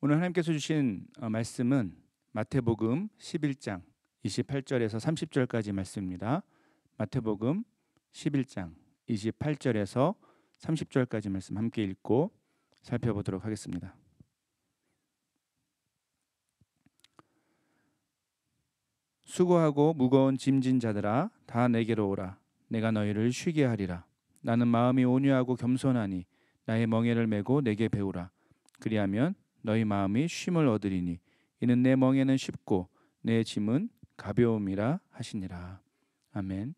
오늘 하나님께서 주신 말씀은 마태복음 11장 28절에서 30절까지 말씀입니다. 마태복음 11장 28절에서 30절까지 말씀 함께 읽고 살펴보도록 하겠습니다. 수고하고 무거운 짐진 자들아 다 내게로 오라. 내가 너희를 쉬게 하리라. 나는 마음이 온유하고 겸손하니 나의 멍에를 메고 내게 배우라. 그리하면 너희 마음이 쉼을 얻으리니 이는 내 멍에는 쉽고 내 짐은 가벼움이라 하시니라. 아멘.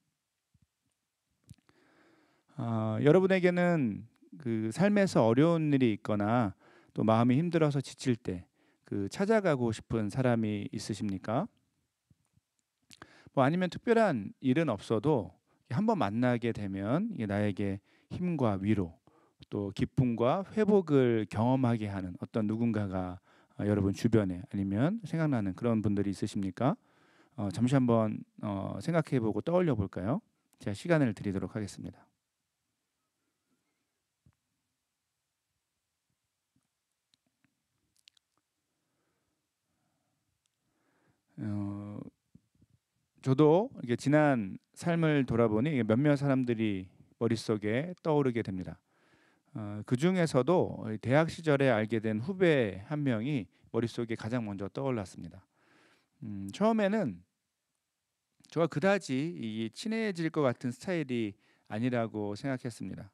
여러분에게는 그 삶에서 어려운 일이 있거나 또 마음이 힘들어서 지칠 때 그 찾아가고 싶은 사람이 있으십니까? 아니면 특별한 일은 없어도 한번 만나게 되면 이게 나에게 힘과 위로 또 기쁨과 회복을 경험하게 하는 어떤 누군가가 여러분 주변에 아니면 생각나는 그런 분들이 있으십니까? 잠시 한번 생각해보고 떠올려 볼까요? 제가 시간을 드리도록 하겠습니다. 저도 이게 지난 삶을 돌아보니 몇몇 사람들이 머릿속에 떠오르게 됩니다. 그 중에서도 대학 시절에 알게 된 후배 한 명이 머릿속에 가장 먼저 떠올랐습니다. 처음에는 저와 그다지 친해질 것 같은 스타일이 아니라고 생각했습니다.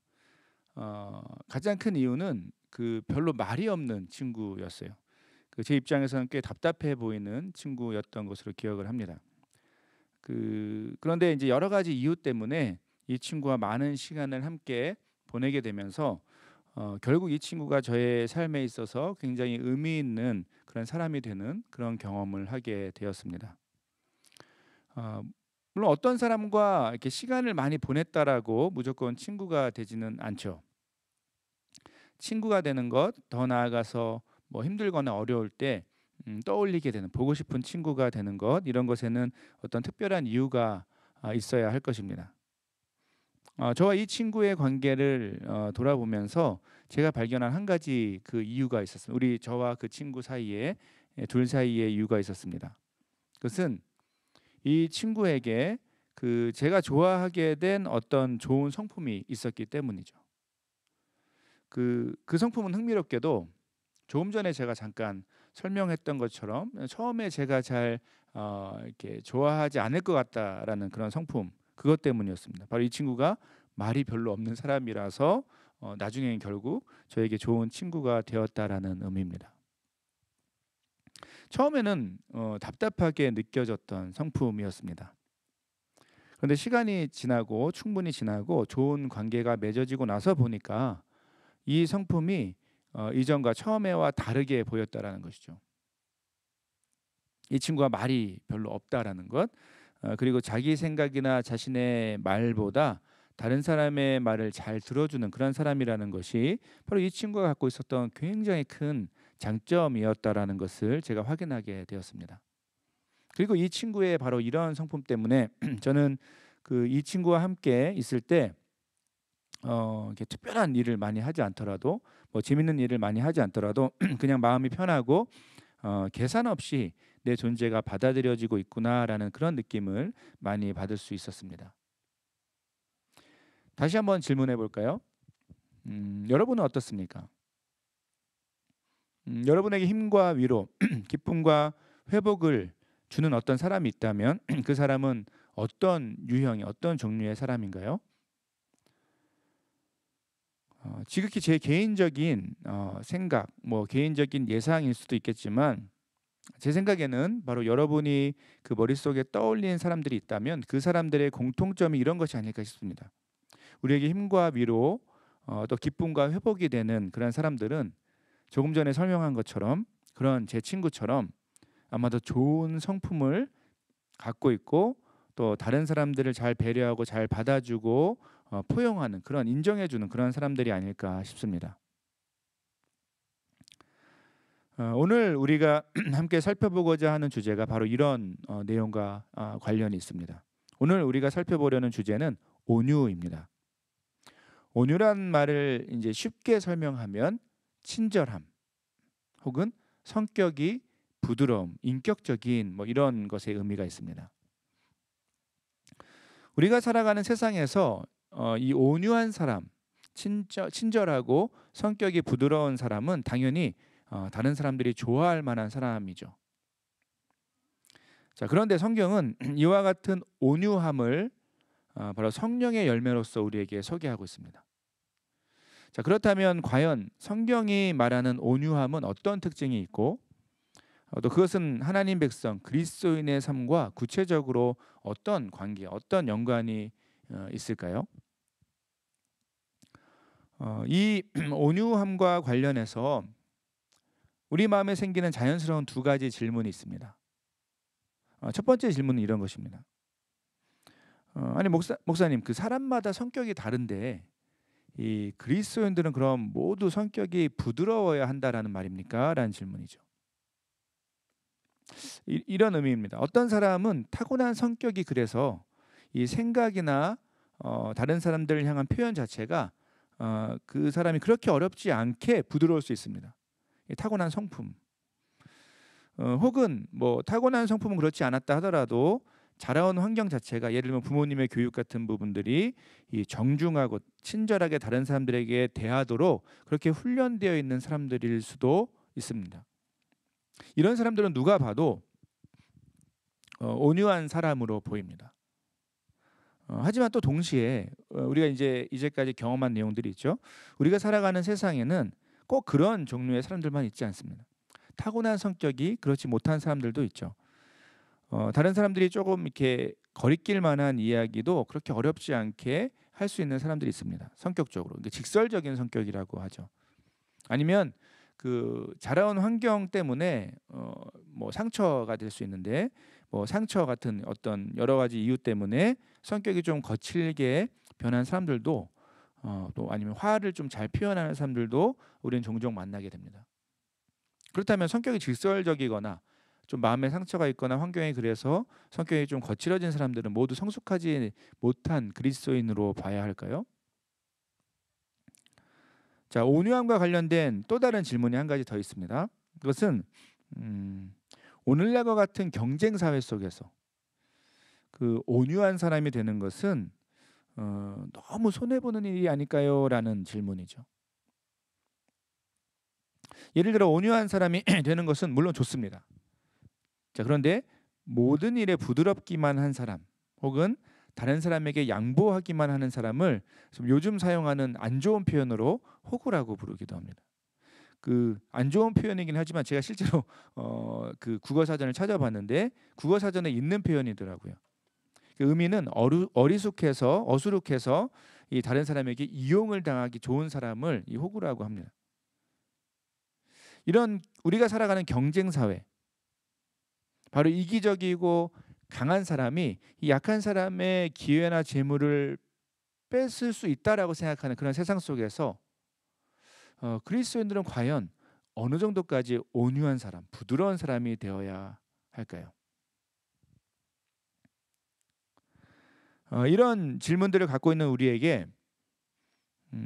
가장 큰 이유는 그 별로 말이 없는 친구였어요. 제 입장에서는 꽤 답답해 보이는 친구였던 것으로 기억을 합니다. 그런데 이제 여러 가지 이유 때문에 이 친구와 많은 시간을 함께 보내게 되면서 결국 이 친구가 저의 삶에 있어서 굉장히 의미 있는 그런 사람이 되는 그런 경험을 하게 되었습니다. 물론 어떤 사람과 이렇게 시간을 많이 보냈다라고 무조건 친구가 되지는 않죠. 친구가 되는 것, 더 나아가서 힘들거나 어려울 때 떠올리게 되는, 보고 싶은 친구가 되는 것, 이런 것에는 어떤 특별한 이유가 있어야 할 것입니다. 저와 이 친구의 관계를 돌아보면서 제가 발견한 한 가지 그 이유가 있었습니다. 저와 그 친구 사이에 둘 사이에 이유가 있었습니다. 그것은 이 친구에게 제가 좋아하게 된 어떤 좋은 성품이 있었기 때문이죠. 그 성품은 흥미롭게도 조금 전에 제가 잠깐 설명했던 것처럼 처음에 제가 잘 이렇게 좋아하지 않을 것 같다라는 그런 성품, 그것 때문이었습니다. 바로 이 친구가 말이 별로 없는 사람이라서 나중에는 결국 저에게 좋은 친구가 되었다라는 의미입니다. 처음에는 답답하게 느껴졌던 성품이었습니다. 그런데 시간이 지나고 충분히 지나고 좋은 관계가 맺어지고 나서 보니까 이 성품이 이전과 처음에와 다르게 보였다라는 것이죠. 이 친구가 말이 별로 없다라는 것, 그리고 자기 생각이나 자신의 말보다 다른 사람의 말을 잘 들어주는 그런 사람이라는 것이 바로 이 친구가 갖고 있었던 굉장히 큰 장점이었다라는 것을 제가 확인하게 되었습니다. 그리고 이 친구의 바로 이런 성품 때문에 저는 이 친구와 함께 있을 때 이렇게 특별한 일을 많이 하지 않더라도 재밌는 일을 많이 하지 않더라도 그냥 마음이 편하고 계산 없이 내 존재가 받아들여지고 있구나라는 그런 느낌을 많이 받을 수 있었습니다. 다시 한번 질문해 볼까요? 여러분은 어떻습니까? 여러분에게 힘과 위로, 기쁨과 회복을 주는 어떤 사람이 있다면 그 사람은 어떤 유형의, 어떤 종류의 사람인가요? 지극히 제 개인적인 생각, 개인적인 예상일 수도 있겠지만 제 생각에는 바로 여러분이 그 머릿속에 떠올리는 사람들이 있다면 그 사람들의 공통점이 이런 것이 아닐까 싶습니다. 우리에게 힘과 위로, 또 기쁨과 회복이 되는 그런 사람들은 조금 전에 설명한 것처럼 그런 제 친구처럼 아마도 좋은 성품을 갖고 있고 또 다른 사람들을 잘 배려하고 잘 받아주고 포용하는, 그런 인정해주는 그런 사람들이 아닐까 싶습니다. 오늘 우리가 함께 살펴보고자 하는 주제가 바로 이런 내용과 관련이 있습니다. 오늘 우리가 살펴보려는 주제는 온유입니다. 온유란 말을 이제 쉽게 설명하면 친절함 혹은 성격이 부드러움, 인격적인 뭐 이런 것의 의미가 있습니다. 우리가 살아가는 세상에서 이 온유한 사람, 친절하고 성격이 부드러운 사람은 당연히 다른 사람들이 좋아할 만한 사람이죠. 자, 그런데 성경은 이와 같은 온유함을 바로 성령의 열매로서 우리에게 소개하고 있습니다. 자, 그렇다면 과연 성경이 말하는 온유함은 어떤 특징이 있고 또 그것은 하나님 백성 그리스도인의 삶과 구체적으로 어떤 관계, 어떤 연관이 있을까요? 이 온유함과 관련해서 우리 마음에 생기는 자연스러운 두 가지 질문이 있습니다. 첫 번째 질문은 이런 것입니다. 아니 목사님, 그 사람마다 성격이 다른데 이 그리스도인들은 그럼 모두 성격이 부드러워야 한다라는 말입니까? 라는 질문이죠. 이런 의미입니다. 어떤 사람은 타고난 성격이 그래서 이 생각이나 다른 사람들을 향한 표현 자체가 그 사람이 그렇게 어렵지 않게 부드러울 수 있습니다. 타고난 성품. 혹은 뭐 타고난 성품은 그렇지 않았다 하더라도 자라온 환경 자체가 예를 들면 부모님의 교육 같은 부분들이 이 정중하고 친절하게 다른 사람들에게 대하도록 그렇게 훈련되어 있는 사람들일 수도 있습니다. 이런 사람들은 누가 봐도 온유한 사람으로 보입니다. 하지만 또 동시에 우리가 이제까지 경험한 내용들이 있죠. 우리가 살아가는 세상에는 꼭 그런 종류의 사람들만 있지 않습니다. 타고난 성격이 그렇지 못한 사람들도 있죠. 다른 사람들이 조금 이렇게 거리낄 만한 이야기도 그렇게 어렵지 않게 할 수 있는 사람들이 있습니다. 성격적으로 직설적인 성격이라고 하죠. 아니면 그 자라온 환경 때문에 뭐 상처가 될 수 있는데 뭐 상처 같은 어떤 여러 가지 이유 때문에 성격이 좀 거칠게 변한 사람들도 또 아니면 화를 좀 잘 표현하는 사람들도 우리는 종종 만나게 됩니다. 그렇다면 성격이 직설적이거나 좀 마음에 상처가 있거나 환경이 그래서 성격이 좀 거칠어진 사람들은 모두 성숙하지 못한 그리스도인으로 봐야 할까요? 자, 온유함과 관련된 또 다른 질문이 한 가지 더 있습니다. 그것은 오늘날과 같은 경쟁 사회 속에서 그 온유한 사람이 되는 것은 너무 손해 보는 일이 아닐까요? 라는 질문이죠. 예를 들어 온유한 사람이 되는 것은 물론 좋습니다. 자, 그런데 모든 일에 부드럽기만 한 사람 혹은 다른 사람에게 양보하기만 하는 사람을 요즘 사용하는 안 좋은 표현으로 호구라고 부르기도 합니다. 그 안 좋은 표현이긴 하지만 제가 실제로 그 국어 사전을 찾아봤는데 국어 사전에 있는 표현이더라고요. 그 의미는 어수룩해서 이 다른 사람에게 이용을 당하기 좋은 사람을 이 호구라고 합니다. 이런 우리가 살아가는 경쟁 사회, 바로 이기적이고 강한 사람이 이 약한 사람의 기회나 재물을 뺏을 수 있다라고 생각하는 그런 세상 속에서 그리스도인들은 과연 어느 정도까지 온유한 사람, 부드러운 사람이 되어야 할까요? 이런 질문들을 갖고 있는 우리에게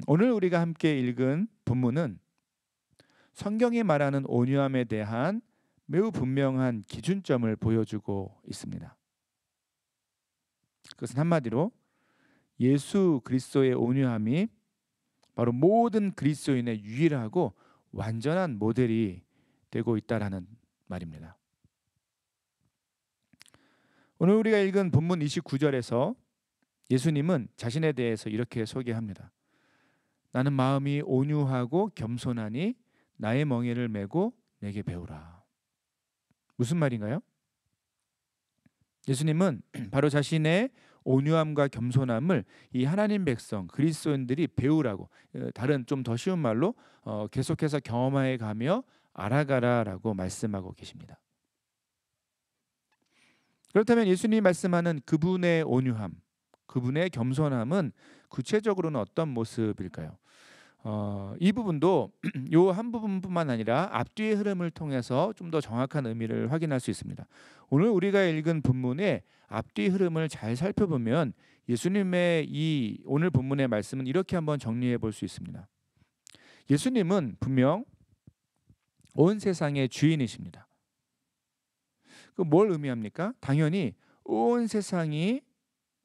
오늘 우리가 함께 읽은 본문은 성경이 말하는 온유함에 대한 매우 분명한 기준점을 보여주고 있습니다. 그것은 한마디로 예수 그리스도의 온유함이 바로 모든 그리스도인의 유일하고 완전한 모델이 되고 있다라는 말입니다. 오늘 우리가 읽은 본문 29절에서 예수님은 자신에 대해서 이렇게 소개합니다. 나는 마음이 온유하고 겸손하니 나의 멍에를 메고 내게 배우라. 무슨 말인가요? 예수님은 바로 자신의 온유함과 겸손함을 이 하나님 백성 그리스도인들이 배우라고, 다른 좀 더 쉬운 말로 계속해서 경험해 가며 알아가라라고 말씀하고 계십니다. 그렇다면 예수님이 말씀하는 그분의 온유함, 그분의 겸손함은 구체적으로는 어떤 모습일까요? 이 부분도 요 한 부분뿐만 아니라 앞뒤의 흐름을 통해서 좀 더 정확한 의미를 확인할 수 있습니다. 오늘 우리가 읽은 본문의 앞뒤 흐름을 잘 살펴보면 예수님의 이 오늘 본문의 말씀은 이렇게 한번 정리해 볼 수 있습니다. 예수님은 분명 온 세상의 주인이십니다. 그 뭘 의미합니까? 당연히 온 세상이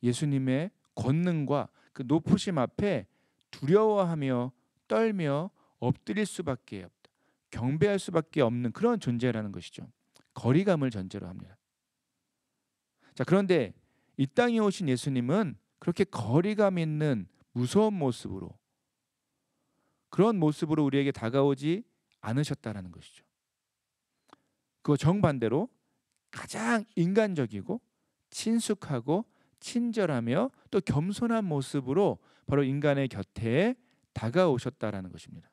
예수님의 권능과 그 높으심 앞에 두려워하며 떨며 엎드릴 수밖에 없다. 경배할 수밖에 없는 그런 존재라는 것이죠. 거리감을 전제로 합니다. 자, 그런데 이 땅에 오신 예수님은 그렇게 거리감 있는 무서운 모습으로, 그런 모습으로 우리에게 다가오지 않으셨다라는 것이죠. 그 정반대로 가장 인간적이고 친숙하고 친절하며 또 겸손한 모습으로 바로 인간의 곁에 다가오셨다라는 것입니다.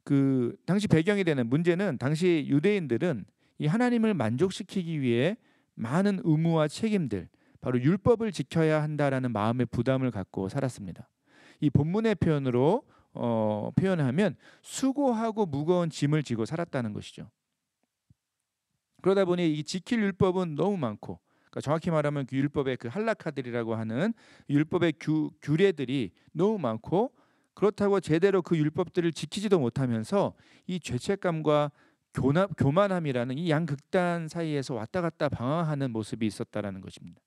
그 당시 배경이 되는 문제는, 당시 유대인들은 이 하나님을 만족시키기 위해 많은 의무와 책임들, 바로 율법을 지켜야 한다라는 마음의 부담을 갖고 살았습니다. 이 본문의 표현으로 표현하면 수고하고 무거운 짐을 지고 살았다는 것이죠. 그러다 보니 이 지킬 율법은 너무 많고, 그러니까 정확히 말하면 그 율법의 그 할라카들이라고 하는 율법의 규례들이 너무 많고, 그렇다고 제대로 그 율법들을 지키지도 못하면서 이 죄책감과 교만함이라는 이 양극단 사이에서 왔다 갔다 방황하는 모습이 있었다라는 것입니다.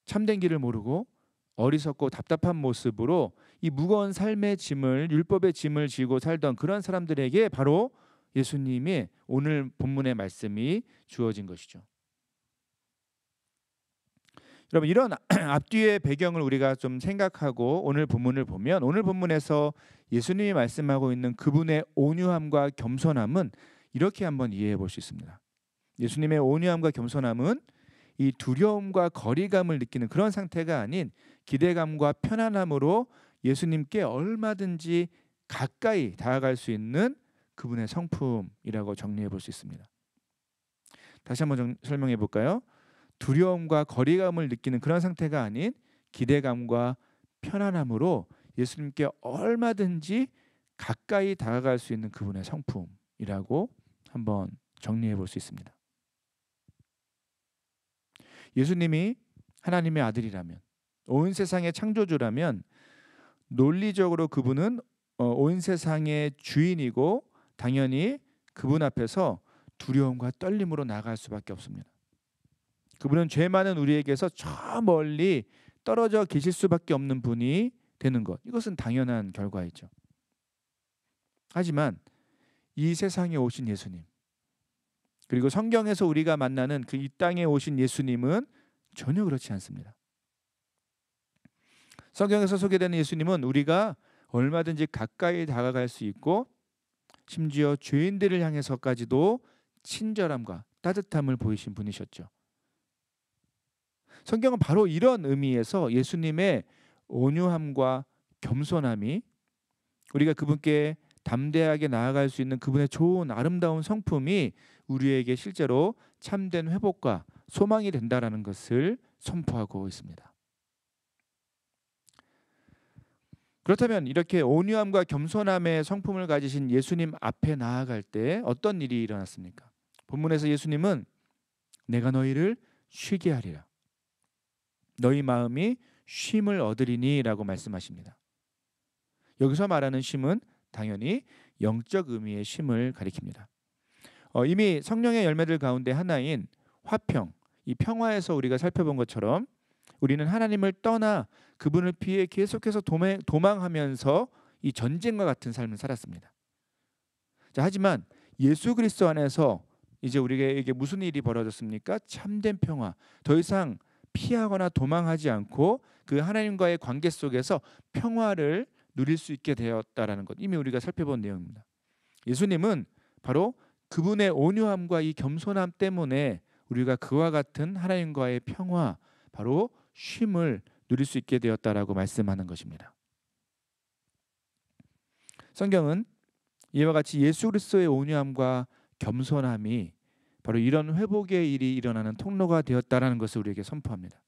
참된 길을 모르고 어리석고 답답한 모습으로 이 무거운 삶의 짐을, 율법의 짐을 지고 살던 그런 사람들에게 바로 예수님의 오늘 본문의 말씀이 주어진 것이죠. 여러분, 이런 앞뒤의 배경을 우리가 좀 생각하고 오늘 본문을 보면, 오늘 본문에서 예수님이 말씀하고 있는 그분의 온유함과 겸손함은 이렇게 한번 이해해 볼 수 있습니다. 예수님의 온유함과 겸손함은 이 두려움과 거리감을 느끼는 그런 상태가 아닌 기대감과 편안함으로 예수님께 얼마든지 가까이 다가갈 수 있는 그분의 성품이라고 정리해 볼 수 있습니다. 다시 한번 설명해 볼까요? 두려움과 거리감을 느끼는 그런 상태가 아닌 기대감과 편안함으로 예수님께 얼마든지 가까이 다가갈 수 있는 그분의 성품이라고 한번 정리해 볼 수 있습니다. 예수님이 하나님의 아들이라면, 온 세상의 창조주라면 논리적으로 그분은 온 세상의 주인이고 당연히 그분 앞에서 두려움과 떨림으로 나아갈 수밖에 없습니다. 그분은 죄 많은 우리에게서 저 멀리 떨어져 계실 수밖에 없는 분이 되는 것, 이것은 당연한 결과이죠. 하지만 이 세상에 오신 예수님, 그리고 성경에서 우리가 만나는 그 이 땅에 오신 예수님은 전혀 그렇지 않습니다. 성경에서 소개되는 예수님은 우리가 얼마든지 가까이 다가갈 수 있고, 심지어 죄인들을 향해서까지도 친절함과 따뜻함을 보이신 분이셨죠. 성경은 바로 이런 의미에서 예수님의 온유함과 겸손함이, 우리가 그분께 담대하게 나아갈 수 있는 그분의 좋은 아름다운 성품이 우리에게 실제로 참된 회복과 소망이 된다라는 것을 선포하고 있습니다. 그렇다면 이렇게 온유함과 겸손함의 성품을 가지신 예수님 앞에 나아갈 때 어떤 일이 일어났습니까? 본문에서 예수님은 내가 너희를 쉬게 하리라, 너희 마음이 쉼을 얻으리니 라고 말씀하십니다. 여기서 말하는 쉼은 당연히 영적 의미의 쉼을 가리킵니다. 이미 성령의 열매들 가운데 하나인 화평, 이 평화에서 우리가 살펴본 것처럼 우리는 하나님을 떠나 그분을 피해 계속해서 도망하면서 이 전쟁과 같은 삶을 살았습니다. 자, 하지만 예수 그리스도 안에서 이제 우리에게 무슨 일이 벌어졌습니까? 참된 평화, 더 이상 피하거나 도망하지 않고 그 하나님과의 관계 속에서 평화를 누릴 수 있게 되었다라는 것, 이미 우리가 살펴본 내용입니다. 예수님은 바로 그분의 온유함과 이 겸손함 때문에 우리가 그와 같은 하나님과의 평화, 바로 쉼을 누릴 수 있게 되었다라고 말씀하는 것입니다. 성경은 이와 같이 예수 그리스도의 온유함과 겸손함이 바로 이런 회복의 일이 일어나는 통로가 되었다라는 것을 우리에게 선포합니다.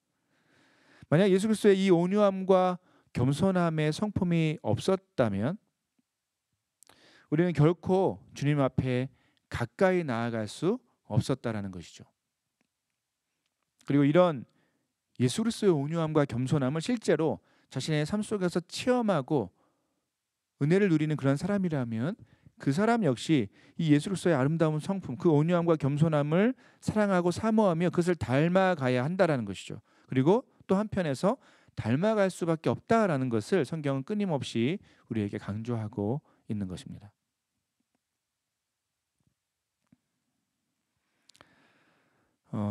만약 예수 그리스도의 이 온유함과 겸손함의 성품이 없었다면 우리는 결코 주님 앞에 가까이 나아갈 수 없었다라는 것이죠. 그리고 이런 예수 그리스도의 온유함과 겸손함을 실제로 자신의 삶 속에서 체험하고 은혜를 누리는 그런 사람이라면 그 사람 역시 이 예수 그리스도의 아름다운 성품, 그 온유함과 겸손함을 사랑하고 사모하며 그것을 닮아가야 한다라는 것이죠. 그리고 또 한편에서 닮아갈 수밖에 없다라는 것을 성경은 끊임없이 우리에게 강조하고 있는 것입니다.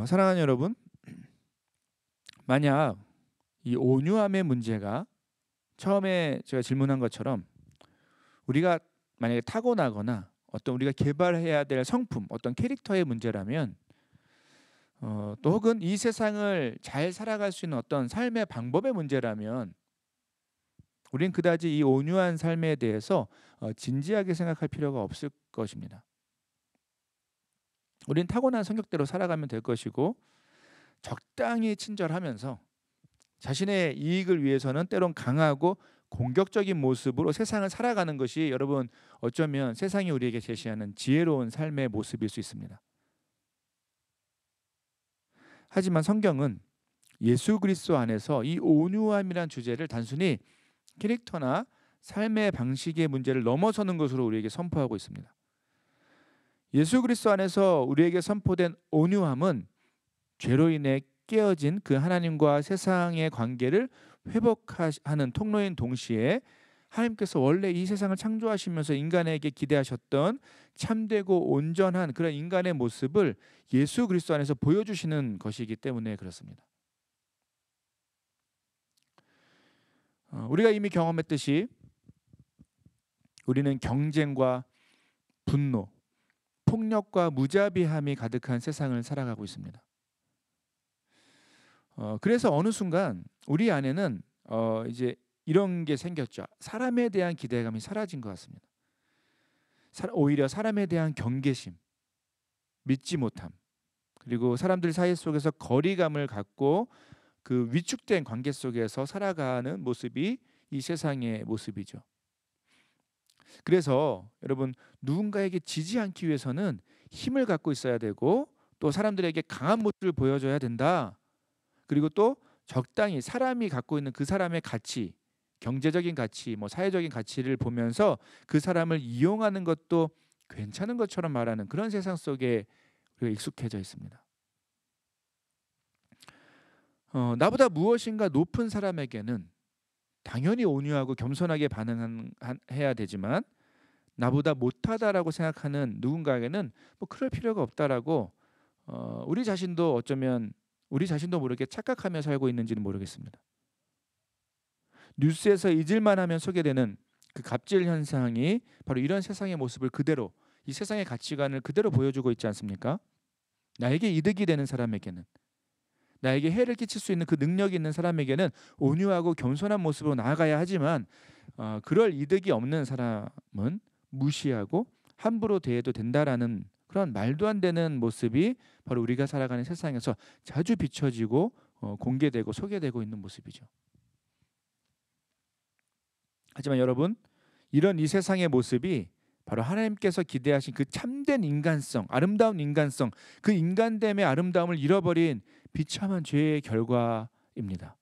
사랑하는 여러분, 만약 이 온유함의 문제가 처음에 제가 질문한 것처럼 우리가 만약에 타고나거나 어떤 우리가 개발해야 될 성품, 어떤 캐릭터의 문제라면 또 혹은 이 세상을 잘 살아갈 수 있는 어떤 삶의 방법의 문제라면 우린 그다지 이 온유한 삶에 대해서 진지하게 생각할 필요가 없을 것입니다. 우린 타고난 성격대로 살아가면 될 것이고 적당히 친절하면서 자신의 이익을 위해서는 때론 강하고 공격적인 모습으로 세상을 살아가는 것이 여러분 어쩌면 세상이 우리에게 제시하는 지혜로운 삶의 모습일 수 있습니다. 하지만 성경은 예수 그리스도 안에서 이 온유함이란 주제를 단순히 캐릭터나 삶의 방식의 문제를 넘어서는 것으로 우리에게 선포하고 있습니다. 예수 그리스도 안에서 우리에게 선포된 온유함은 죄로 인해 깨어진 그 하나님과 세상의 관계를 회복하는 통로인 동시에 하나님께서 원래 이 세상을 창조하시면서 인간에게 기대하셨던 참되고 온전한 그런 인간의 모습을 예수 그리스도 안에서 보여주시는 것이기 때문에 그렇습니다. 우리가 이미 경험했듯이 우리는 경쟁과 분노, 폭력과 무자비함이 가득한 세상을 살아가고 있습니다. 그래서 어느 순간 우리 안에는 이제 이런 게 생겼죠. 사람에 대한 기대감이 사라진 것 같습니다. 오히려 사람에 대한 경계심, 믿지 못함, 그리고 사람들 사이 속에서 거리감을 갖고 그 위축된 관계 속에서 살아가는 모습이 이 세상의 모습이죠. 그래서 여러분 누군가에게 지지 않기 위해서는 힘을 갖고 있어야 되고 또 사람들에게 강한 모습을 보여줘야 된다. 그리고 또 적당히 사람이 갖고 있는 그 사람의 가치, 경제적인 가치, 사회적인 가치를 보면서 그 사람을 이용하는 것도 괜찮은 것처럼 말하는 그런 세상 속에 우리가 익숙해져 있습니다. 나보다 무엇인가 높은 사람에게는 당연히 온유하고 겸손하게 반응해야 되지만 나보다 못하다라고 생각하는 누군가에게는 그럴 필요가 없다라고 우리 자신도 어쩌면 우리 자신도 모르게 착각하며 살고 있는지는 모르겠습니다. 뉴스에서 잊을만 하면 소개되는 그 갑질 현상이 바로 이런 세상의 모습을 그대로 이 세상의 가치관을 그대로 보여주고 있지 않습니까? 나에게 이득이 되는 사람에게는 나에게 해를 끼칠 수 있는 그 능력이 있는 사람에게는 온유하고 겸손한 모습으로 나아가야 하지만 그럴 이득이 없는 사람은 무시하고 함부로 대해도 된다라는 그런 말도 안 되는 모습이 바로 우리가 살아가는 세상에서 자주 비춰지고 공개되고 소개되고 있는 모습이죠. 하지만 여러분 이런 이 세상의 모습이 바로 하나님께서 기대하신 그 참된 인간성, 아름다운 인간성, 그 인간됨의 아름다움을 잃어버린 비참한 죄의 결과입니다.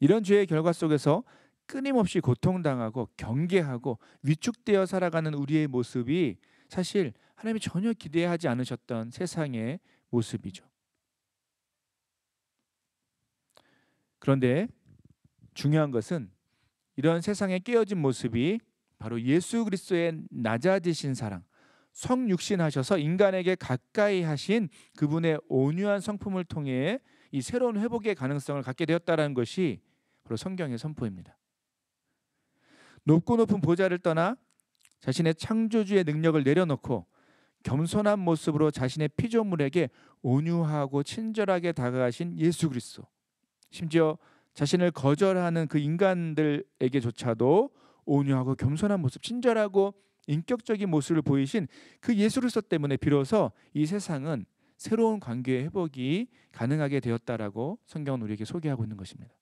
이런 죄의 결과 속에서 끊임없이 고통당하고 경계하고 위축되어 살아가는 우리의 모습이 사실 하나님이 전혀 기대하지 않으셨던 세상의 모습이죠. 그런데 중요한 것은 이런 세상의 깨어진 모습이 바로 예수 그리스도의 낮아지신 사랑, 성육신하셔서 인간에게 가까이 하신 그분의 온유한 성품을 통해 이 새로운 회복의 가능성을 갖게 되었다는 것이 바로 성경의 선포입니다. 높고 높은 보좌를 떠나 자신의 창조주의 능력을 내려놓고 겸손한 모습으로 자신의 피조물에게 온유하고 친절하게 다가가신 예수 그리스도, 심지어 자신을 거절하는 그 인간들에게조차도 온유하고 겸손한 모습, 친절하고 인격적인 모습을 보이신 그 예수 그리스도 때문에 비로소 이 세상은 새로운 관계의 회복이 가능하게 되었다라고 성경은 우리에게 소개하고 있는 것입니다.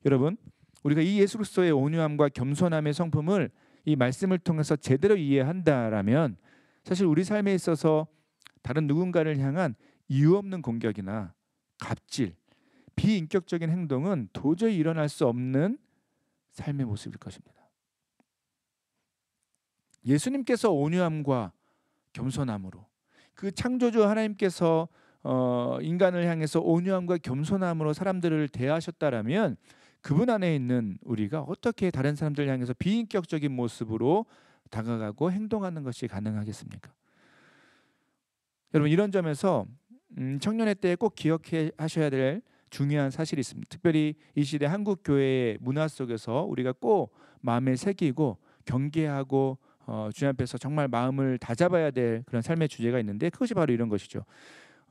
여러분, 우리가 이 예수 그리스도의 온유함과 겸손함의 성품을 이 말씀을 통해서 제대로 이해한다라면 사실 우리 삶에 있어서 다른 누군가를 향한 이유 없는 공격이나 갑질, 비인격적인 행동은 도저히 일어날 수 없는 삶의 모습일 것입니다. 예수님께서 온유함과 겸손함으로, 그 창조주 하나님께서 인간을 향해서 온유함과 겸손함으로 사람들을 대하셨다라면 그분 안에 있는 우리가 어떻게 다른 사람들 향해서 비인격적인 모습으로 다가가고 행동하는 것이 가능하겠습니까? 여러분, 이런 점에서 청년의 때에 꼭 기억해 하셔야 될 중요한 사실이 있습니다. 특별히 이 시대 한국 교회의 문화 속에서 우리가 꼭 마음에 새기고 경계하고 주님 앞에서 정말 마음을 다잡아야 될 그런 삶의 주제가 있는데, 그것이 바로 이런 것이죠.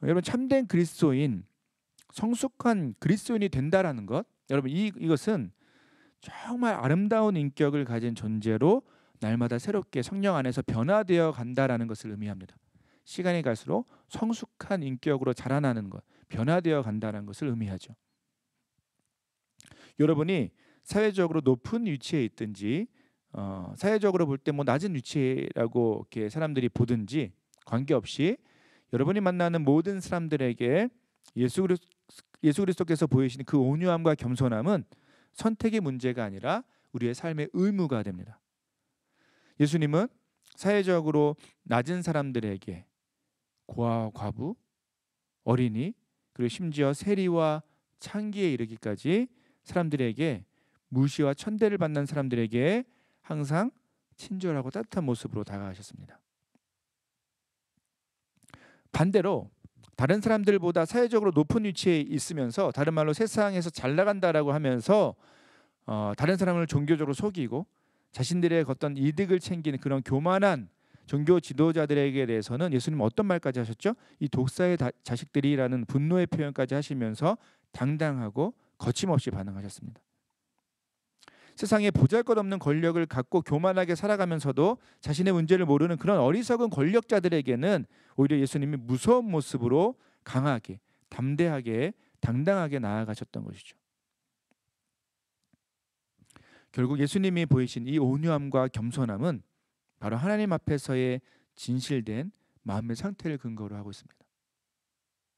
여러분, 참된 그리스도인, 성숙한 그리스도인이 된다라는 것, 여러분 이것은 정말 아름다운 인격을 가진 존재로 날마다 새롭게 성령 안에서 변화되어 간다라는 것을 의미합니다. 시간이 갈수록 성숙한 인격으로 자라나는 것, 변화되어 간다는 것을 의미하죠. 여러분이 사회적으로 높은 위치에 있든지 사회적으로 볼 때 뭐 낮은 위치라고 이렇게 사람들이 보든지 관계없이 여러분이 만나는 모든 사람들에게 예수 그리스도께서 보이시는 그 온유함과 겸손함은 선택의 문제가 아니라 우리의 삶의 의무가 됩니다. 예수님은 사회적으로 낮은 사람들에게 고아와 과부, 어린이, 그리고 심지어 세리와 창기에 이르기까지 사람들에게 무시와 천대를 받는 사람들에게 항상 친절하고 따뜻한 모습으로 다가가셨습니다. 반대로 다른 사람들보다 사회적으로 높은 위치에 있으면서, 다른 말로 세상에서 잘 나간다라고 하면서 다른 사람을 종교적으로 속이고 자신들의 어떤 이득을 챙기는 그런 교만한 종교 지도자들에게 대해서는 예수님은 어떤 말까지 하셨죠? 이 독사의 자식들이라는 분노의 표현까지 하시면서 당당하고 거침없이 반응하셨습니다. 세상에 보잘것없는 권력을 갖고 교만하게 살아가면서도 자신의 문제를 모르는 그런 어리석은 권력자들에게는 오히려 예수님이 무서운 모습으로 강하게, 담대하게, 당당하게 나아가셨던 것이죠. 결국 예수님이 보이신 이 온유함과 겸손함은 바로 하나님 앞에서의 진실된 마음의 상태를 근거로 하고 있습니다.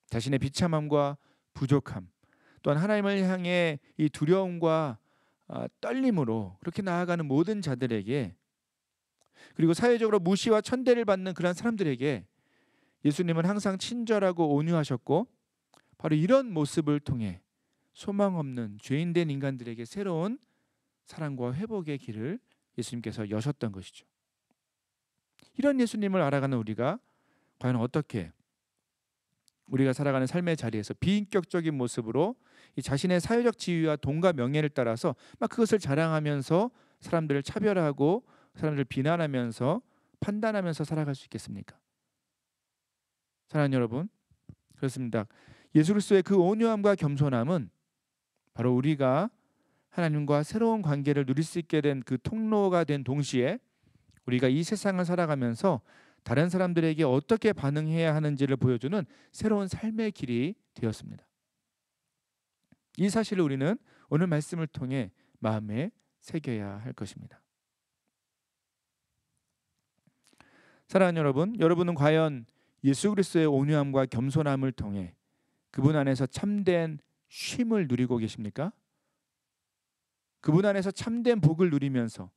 자신의 비참함과 부족함, 또한 하나님을 향해 이 두려움과 떨림으로 그렇게 나아가는 모든 자들에게, 그리고 사회적으로 무시와 천대를 받는 그런 사람들에게 예수님은 항상 친절하고 온유하셨고, 바로 이런 모습을 통해 소망 없는 죄인된 인간들에게 새로운 사랑과 회복의 길을 예수님께서 여셨던 것이죠. 이런 예수님을 알아가는 우리가 과연 어떻게 우리가 살아가는 삶의 자리에서 비인격적인 모습으로 이 자신의 사회적 지위와 돈과 명예를 따라서 막 그것을 자랑하면서 사람들을 차별하고 사람들을 비난하면서 판단하면서 살아갈 수 있겠습니까? 사랑하는 여러분, 그렇습니다. 예수 그리스도의 그 온유함과 겸손함은 바로 우리가 하나님과 새로운 관계를 누릴 수 있게 된 그 통로가 된 동시에 우리가 이 세상을 살아가면서 다른 사람들에게 어떻게 반응해야 하는지를 보여주는 새로운 삶의 길이 되었습니다. 이 사실을 우리는 오늘 말씀을 통해 마음에 새겨야 할 것입니다. 사랑하는 여러분, 여러분은 과연 예수 그리스도의 온유함과 겸손함을 통해 그분 안에서 참된 쉼을 누리고 계십니까? 그분 안에서 참된 복을 누리면서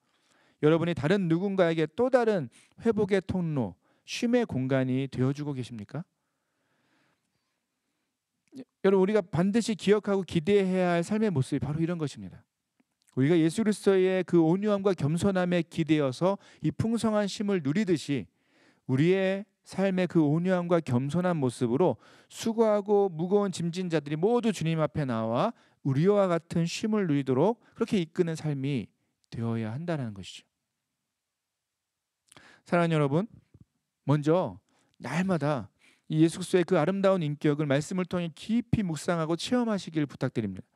여러분이 다른 누군가에게 또 다른 회복의 통로, 쉼의 공간이 되어주고 계십니까? 여러분, 우리가 반드시 기억하고 기대해야 할 삶의 모습이 바로 이런 것입니다. 우리가 예수 그리스도의 그 온유함과 겸손함에 기대어서 이 풍성한 쉼을 누리듯이 우리의 삶의 그 온유함과 겸손한 모습으로 수고하고 무거운 짐진 자들이 모두 주님 앞에 나와 우리와 같은 쉼을 누리도록 그렇게 이끄는 삶이 되어야 한다는 것이죠. 사랑하는 여러분, 먼저 날마다 이 예수 그리스도의 그 아름다운 인격을 말씀을 통해 깊이 묵상하고 체험하시길 부탁드립니다.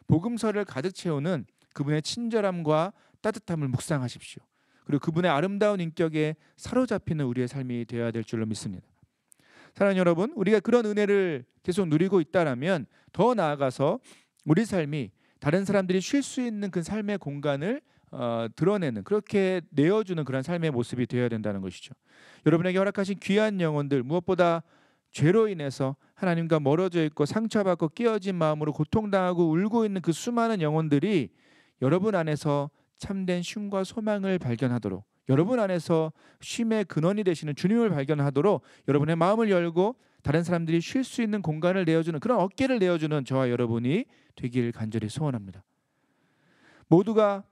복음서를 가득 채우는 그분의 친절함과 따뜻함을 묵상하십시오. 그리고 그분의 아름다운 인격에 사로잡히는 우리의 삶이 되어야 될 줄로 믿습니다. 사랑하는 여러분, 우리가 그런 은혜를 계속 누리고 있다라면 더 나아가서 우리 삶이 다른 사람들이 쉴 수 있는 그 삶의 공간을 드러내는, 그렇게 내어주는 그런 삶의 모습이 되어야 된다는 것이죠. 여러분에게 허락하신 귀한 영혼들, 무엇보다 죄로 인해서 하나님과 멀어져 있고 상처받고 깨어진 마음으로 고통당하고 울고 있는 그 수많은 영혼들이 여러분 안에서 참된 쉼과 소망을 발견하도록, 여러분 안에서 쉼의 근원이 되시는 주님을 발견하도록 여러분의 마음을 열고 다른 사람들이 쉴 수 있는 공간을 내어주는, 그런 어깨를 내어주는 저와 여러분이 되길 간절히 소원합니다. 모두가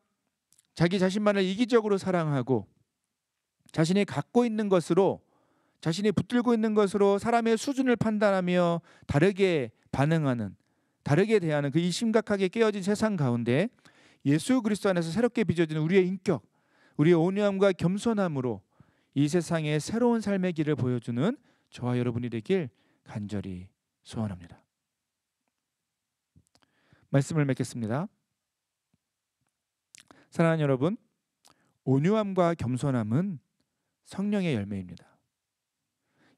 자기 자신만을 이기적으로 사랑하고 자신이 갖고 있는 것으로, 자신이 붙들고 있는 것으로 사람의 수준을 판단하며 다르게 반응하는, 다르게 대하는 그 이 심각하게 깨어진 세상 가운데 예수 그리스도 안에서 새롭게 빚어지는 우리의 인격, 우리의 온유함과 겸손함으로 이 세상에 새로운 삶의 길을 보여주는 저와 여러분이 되길 간절히 소원합니다. 말씀을 맺겠습니다. 사랑하는 여러분, 온유함과 겸손함은 성령의 열매입니다.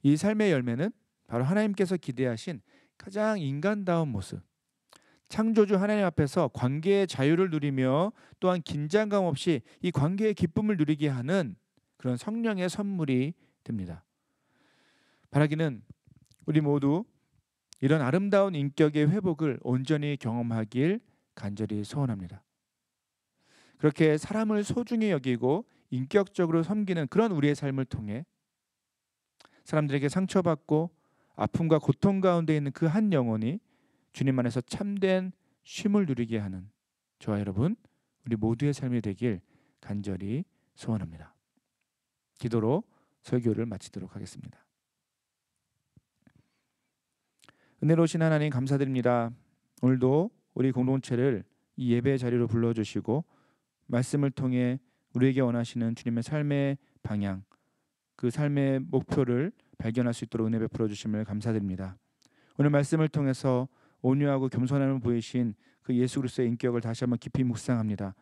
이 삶의 열매는 바로 하나님께서 기대하신 가장 인간다운 모습, 창조주 하나님 앞에서 관계의 자유를 누리며 또한 긴장감 없이 이 관계의 기쁨을 누리게 하는 그런 성령의 선물이 됩니다. 바라기는 우리 모두 이런 아름다운 인격의 회복을 온전히 경험하길 간절히 소원합니다. 그렇게 사람을 소중히 여기고 인격적으로 섬기는 그런 우리의 삶을 통해 사람들에게 상처받고 아픔과 고통 가운데 있는 그 한 영혼이 주님 안에서 참된 쉼을 누리게 하는 저와 여러분, 우리 모두의 삶이 되길 간절히 소원합니다. 기도로 설교를 마치도록 하겠습니다. 은혜로우신 하나님 감사드립니다. 오늘도 우리 공동체를 이 예배 자리로 불러주시고 말씀을 통해 우리에게 원하시는 주님의 삶의 방향, 그 삶의 목표를 발견할 수 있도록 은혜 베풀어 주심을 감사드립니다. 오늘 말씀을 통해서 온유하고 겸손함을 보이신 그 예수 그리스도의 인격을 다시 한번 깊이 묵상합니다.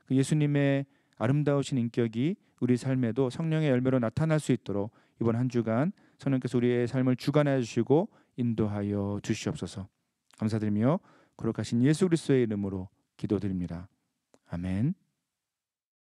그 예수님의 아름다우신 인격이 우리 삶에도 성령의 열매로 나타날 수 있도록 이번 한 주간 성령께서 우리의 삶을 주관하여 주시고 인도하여 주시옵소서. 감사드리며 거룩하신 예수 그리스도의 이름으로 기도드립니다. 아멘.